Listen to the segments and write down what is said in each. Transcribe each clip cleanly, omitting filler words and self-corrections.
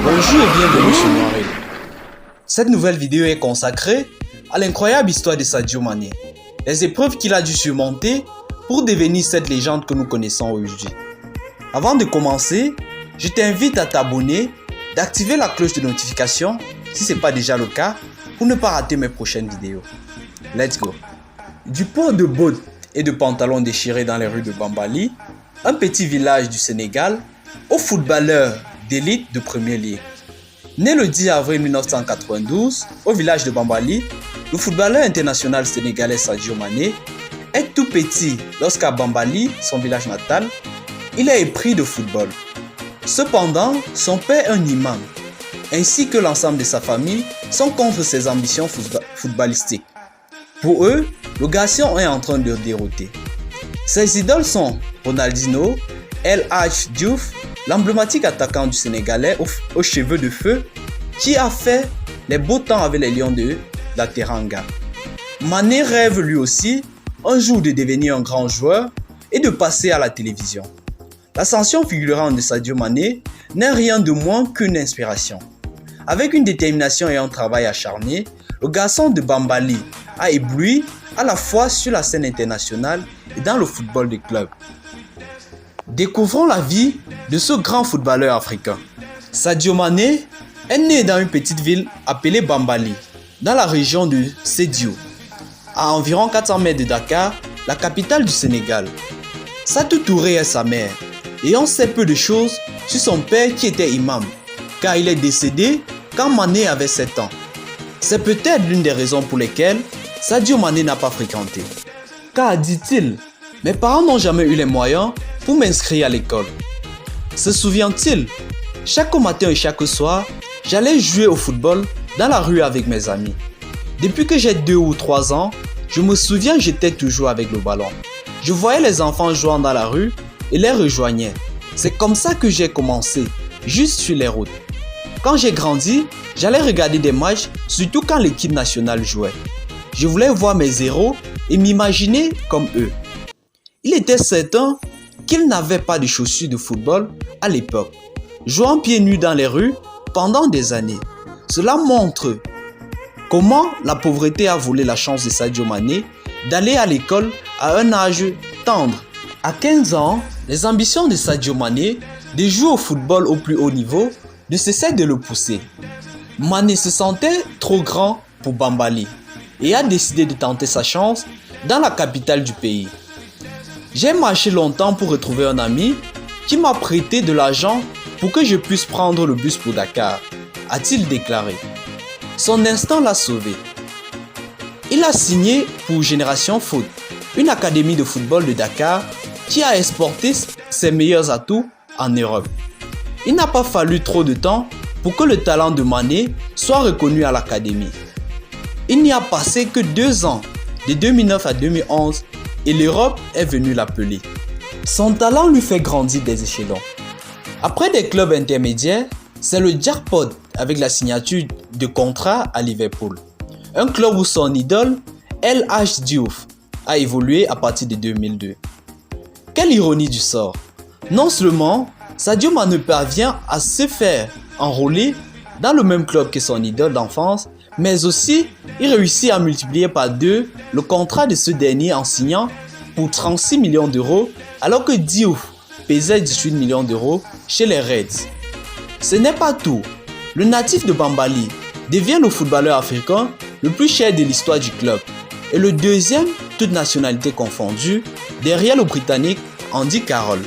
Bonjour et bienvenue sur Noiré. Cette nouvelle vidéo est consacrée à l'incroyable histoire de Sadio Mané, les épreuves qu'il a dû surmonter pour devenir cette légende que nous connaissons aujourd'hui. Avant de commencer, je t'invite à t'abonner, d'activer la cloche de notification si ce n'est pas déjà le cas pour ne pas rater mes prochaines vidéos. Let's go! Du port de bottes et de pantalons déchirés dans les rues de Bambali, un petit village du Sénégal, aux footballeurs d'élite de Premier League. Né le 10 avril 1992 au village de Bambali, le footballeur international sénégalais Sadio Mané est tout petit lorsqu'à Bambali, son village natal, il est épris de football. Cependant, son père est un imam, ainsi que l'ensemble de sa famille sont contre ses ambitions footballistiques. Pour eux, le garçon est en train de dérouter. Ses idoles sont Ronaldinho, El Hadji Diouf, l'emblématique attaquant du Sénégalais aux cheveux de feu qui a fait les beaux temps avec les Lions de la Teranga. Mané rêve lui aussi un jour de devenir un grand joueur et de passer à la télévision. L'ascension figurante de Sadio Mané n'est rien de moins qu'une inspiration. Avec une détermination et un travail acharné, le garçon de Bambali a ébloui à la fois sur la scène internationale et dans le football de club. Découvrons la vie de ce grand footballeur africain. Sadio Mané est né dans une petite ville appelée Bambali, dans la région de Sédhiou, à environ 400 mètres de Dakar, la capitale du Sénégal. Satou Touré est sa mère, et on sait peu de choses sur son père qui était imam, car il est décédé quand Mané avait 7 ans. C'est peut-être l'une des raisons pour lesquelles Sadio Mané n'a pas fréquenté. Car, dit-il, mes parents n'ont jamais eu les moyens pour m'inscrire à l'école. Se souvient-il, chaque matin et chaque soir, j'allais jouer au football dans la rue avec mes amis. Depuis que j'ai 2 ou 3 ans, je me souviens j'étais toujours avec le ballon. Je voyais les enfants jouant dans la rue et les rejoignais. C'est comme ça que j'ai commencé, juste sur les routes. Quand j'ai grandi, j'allais regarder des matchs, surtout quand l'équipe nationale jouait. Je voulais voir mes héros et m'imaginer comme eux. Il était certain qu'ils n'avaient pas de chaussures de football à l'époque, jouant pieds nus dans les rues pendant des années. Cela montre comment la pauvreté a volé la chance de Sadio Mané d'aller à l'école à un âge tendre. À 15 ans, les ambitions de Sadio Mané de jouer au football au plus haut niveau ne cessaient de le pousser. Mané se sentait trop grand pour Bambali et a décidé de tenter sa chance dans la capitale du pays. J'ai marché longtemps pour retrouver un ami qui m'a prêté de l'argent pour que je puisse prendre le bus pour Dakar, a-t-il déclaré. Son instinct l'a sauvé. Il a signé pour Génération Foot, une académie de football de Dakar qui a exporté ses meilleurs atouts en Europe. Il n'a pas fallu trop de temps pour que le talent de Mané soit reconnu à l'académie. Il n'y a passé que 2 ans, de 2009 à 2011, et l'Europe est venue l'appeler. Son talent lui fait grandir des échelons. Après des clubs intermédiaires, c'est le jackpot avec la signature de contrat à Liverpool. Un club où son idole, El Hadji Diouf, a évolué à partir de 2002. Quelle ironie du sort! Non seulement Sadio Mané parvient à se faire enrôler dans le même club que son idole d'enfance, mais aussi il réussit à multiplier par 2 le contrat de ce dernier en signant pour 36 millions d'euros alors que Diouf pesait 18 millions d'euros chez les Reds. Ce n'est pas tout. Le natif de Bambali devient le footballeur africain le plus cher de l'histoire du club et le deuxième, toute nationalité confondue, derrière le Britannique Andy Carroll.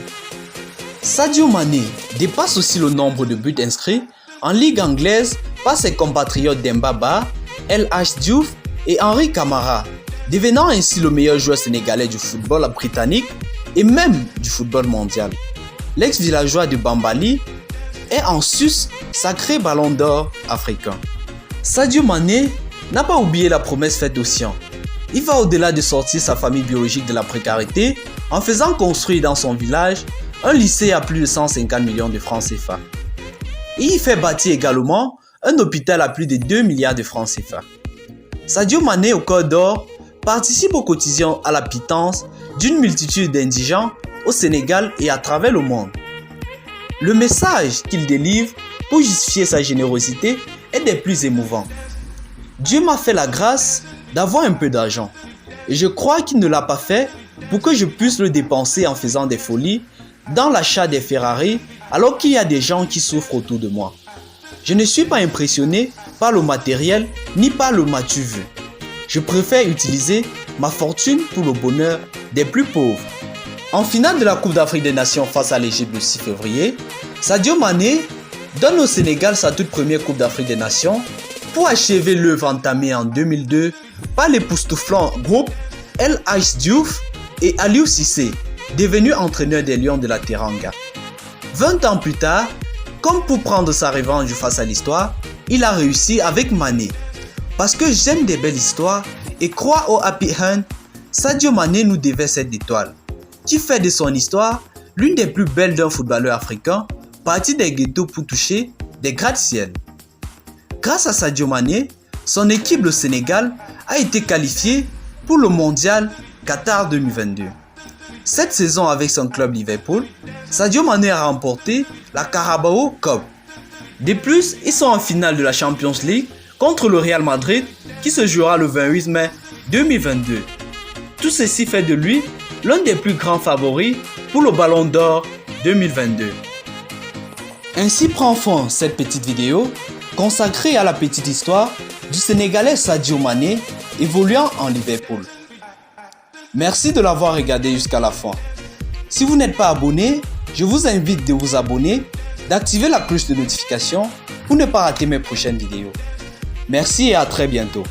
Sadio Mané dépasse aussi le nombre de buts inscrits en Ligue anglaise par ses compatriotes Demba Ba, El Hadji Diouf et Henri Camara, devenant ainsi le meilleur joueur sénégalais du football britannique et même du football mondial. L'ex-villageois de Bambali est en sus sacré ballon d'or africain. Sadio Mané n'a pas oublié la promesse faite aux siens. Il va au-delà de sortir sa famille biologique de la précarité en faisant construire dans son village un lycée à plus de 150 millions de francs CFA. Il y fait bâtir également un hôpital à plus de 2 milliards de francs CFA. Sadio Mané au cœur d'or participe au quotidien à la pitance d'une multitude d'indigents au Sénégal et à travers le monde. Le message qu'il délivre pour justifier sa générosité est des plus émouvants. Dieu m'a fait la grâce d'avoir un peu d'argent et je crois qu'il ne l'a pas fait pour que je puisse le dépenser en faisant des folies dans l'achat des Ferrari alors qu'il y a des gens qui souffrent autour de moi. Je ne suis pas impressionné par le matériel ni par le m'as-tu vu. Je préfère utiliser ma fortune pour le bonheur des plus pauvres. En finale de la Coupe d'Afrique des Nations face à l'Égypte le 6 février, Sadio Mané donne au Sénégal sa toute première Coupe d'Afrique des Nations pour achever l'œuvre entamée en 2002 par l'époustouflant groupe El Hadji Diouf et Aliou Cissé, devenu entraîneur des Lions de la Teranga. 20 ans plus tard, comme pour prendre sa revanche face à l'histoire, il a réussi avec Mané. Parce que j'aime des belles histoires et crois au happy end, Sadio Mané nous devait cette étoile, qui fait de son histoire l'une des plus belles d'un footballeur africain, parti des ghettos pour toucher des gratte-ciel. Grâce à Sadio Mané, son équipe, le Sénégal, a été qualifiée pour le mondial Qatar 2022. Cette saison avec son club Liverpool, Sadio Mané a remporté la Carabao Cup. De plus, ils sont en finale de la Champions League contre le Real Madrid qui se jouera le 28 mai 2022. Tout ceci fait de lui l'un des plus grands favoris pour le Ballon d'Or 2022. Ainsi prend fin cette petite vidéo consacrée à la petite histoire du Sénégalais Sadio Mané évoluant en Liverpool. Merci de l'avoir regardé jusqu'à la fin. Si vous n'êtes pas abonné, je vous invite de vous abonner, d'activer la cloche de notification pour ne pas rater mes prochaines vidéos. Merci et à très bientôt.